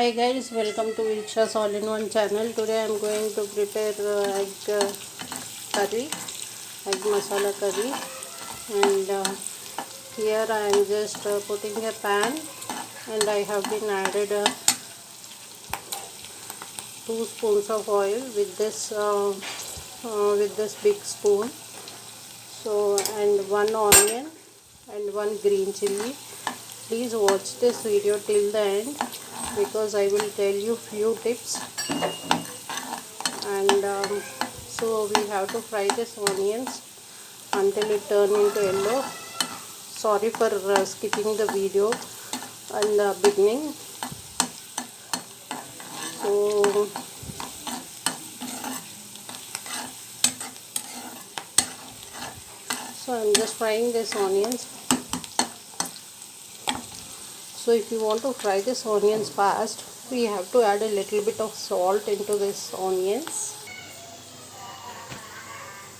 Hi guys, welcome to Viksha's all-in-one channel. Today I am going to prepare curry, egg masala curry, and here I am just putting a pan, and I have been added 2 spoons of oil with this big spoon. So, and 1 onion and 1 green chilli. Please watch this video till the end because I will tell you few tips. And so we have to fry this onions until it turn into yellow. Sorry for skipping the video in the beginning. So I'm just frying this onions. So if you want to fry this onions fast, we have to add a little bit of salt into this onions.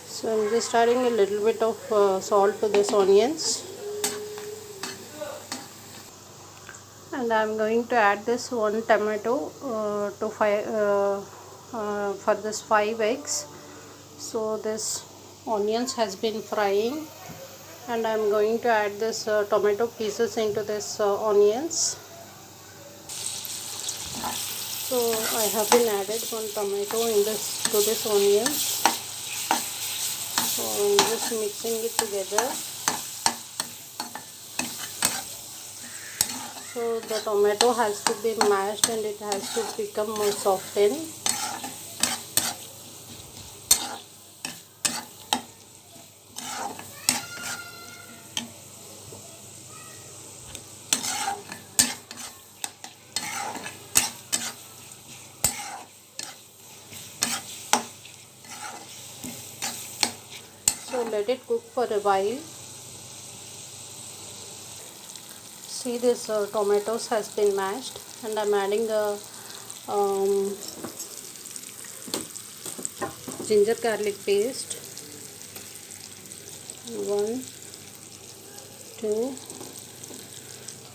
So I'm just adding a little bit of salt to this onions, and I'm going to add this 1 tomato for this 5 eggs. So this onions has been frying, and I'm going to add this tomato pieces into this onions. So I have been added 1 tomato to this onions. So I'm just mixing it together. So the tomato has to be mashed and it has to become more softened. So let it cook for a while. See, this tomatoes has been mashed, and I'm adding the ginger garlic paste. 1, 2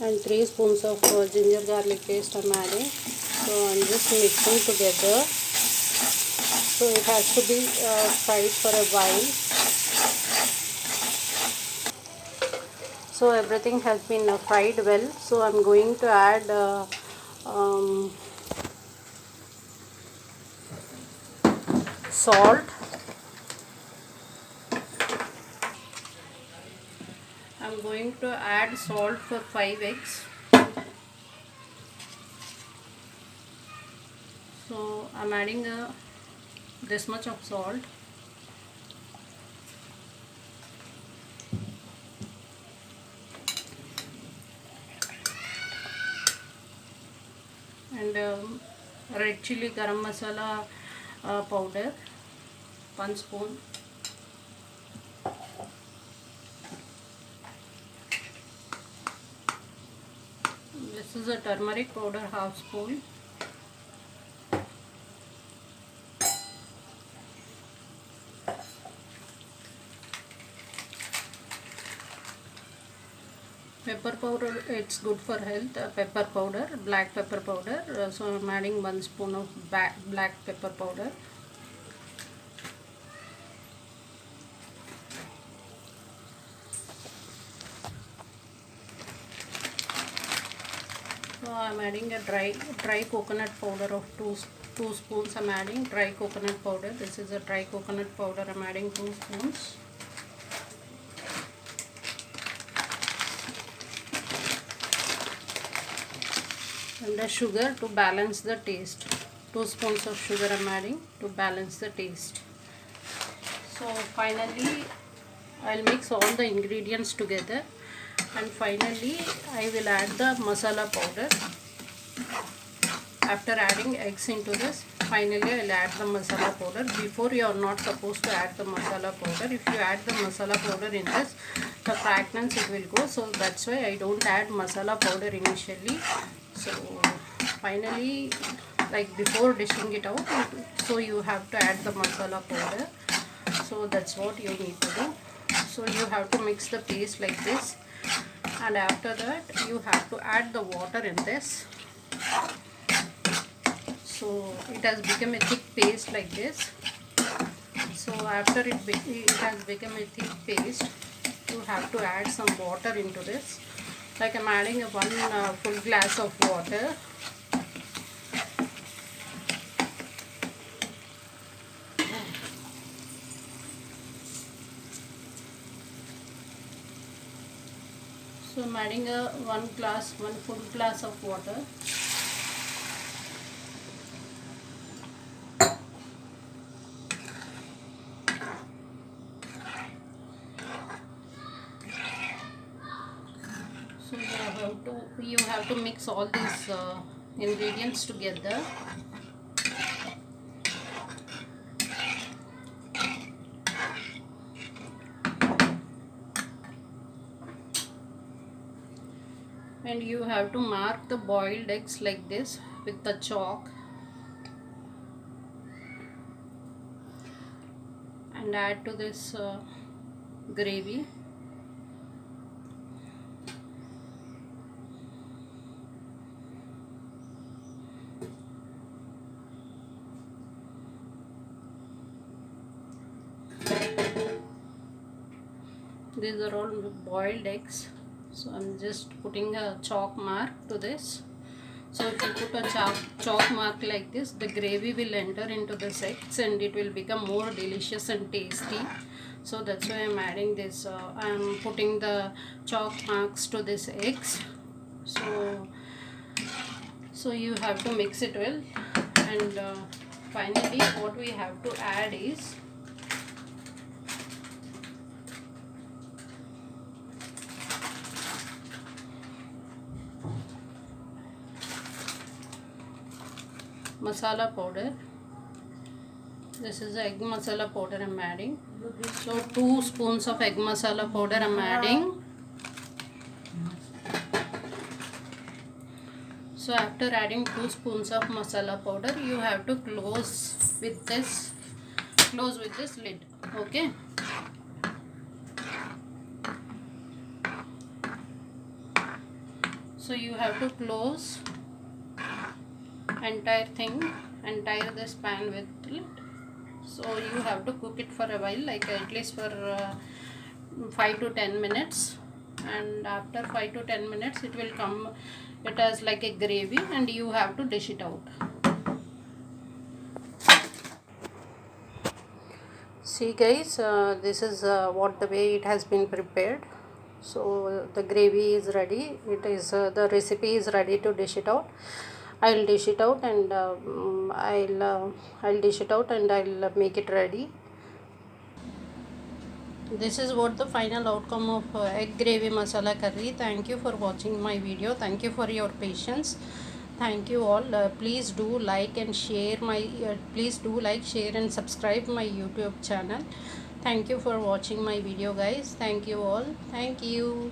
and 3 spoons of ginger garlic paste I'm adding. So I'm just mixing together. So it has to be fried for a while. So everything has been fried well. So I'm going to add salt. I'm going to add salt for 5 eggs. So I'm adding this much of salt. And red chili garam masala powder, 1 spoon. This is a turmeric powder, 1/2 spoon. Pepper powder, it's good for health. Pepper powder, black pepper powder. So I'm adding 1 spoon of black pepper powder. So I'm adding a dry coconut powder of 2 spoons. I'm adding dry coconut powder. This is a dry coconut powder. I'm adding 2 spoons. And the sugar to balance the taste. 2 spoons of sugar I'm adding to balance the taste. So finally I'll mix all the ingredients together, and finally I will add the masala powder. After adding eggs into this, finally I'll add the masala powder. Before, you are not supposed to add the masala powder. If you add the masala powder in this, the fragrance it will go. So that's why I don't add masala powder initially. So finally, like before dishing it out, so you have to add the masala powder. So that's what you need to do. So you have to mix the paste like this, and after that you have to add the water in this. So it has become a thick paste like this. So after it has become a thick paste, you have to add some water into this. Like I'm adding one full glass of water. So I'm adding one full glass of water. So you have to mix all these ingredients together. And you have to mark the boiled eggs like this with the chalk, and add to this gravy. These are all boiled eggs. So I'm just putting a chalk mark to this. So if you put a chalk mark like this, the gravy will enter into the eggs and it will become more delicious and tasty. So that's why I'm adding this. I'm putting the chalk marks to this eggs. So you have to mix it well. And finally, what we have to add is masala powder. This is the egg masala powder I'm adding. So 2 spoons of egg masala powder I'm adding. So after adding 2 spoons of masala powder, you have to close with this lid. Okay. So you have to close entire this pan with lid. So you have to cook it for a while, like at least for 5 to 10 minutes, and after 5 to 10 minutes it will come, it has like a gravy, and you have to dish it out. See guys, this is what the way it has been prepared. So the gravy is ready, the recipe is ready to dish it out. I'll dish it out and I'll dish it out and I'll make it ready. This is what the final outcome of egg gravy masala curry. Thank you for watching my video. Thank you for your patience. Thank you all. Please do like and share share and subscribe my YouTube channel. Thank you for watching my video guys. Thank you all. Thank you.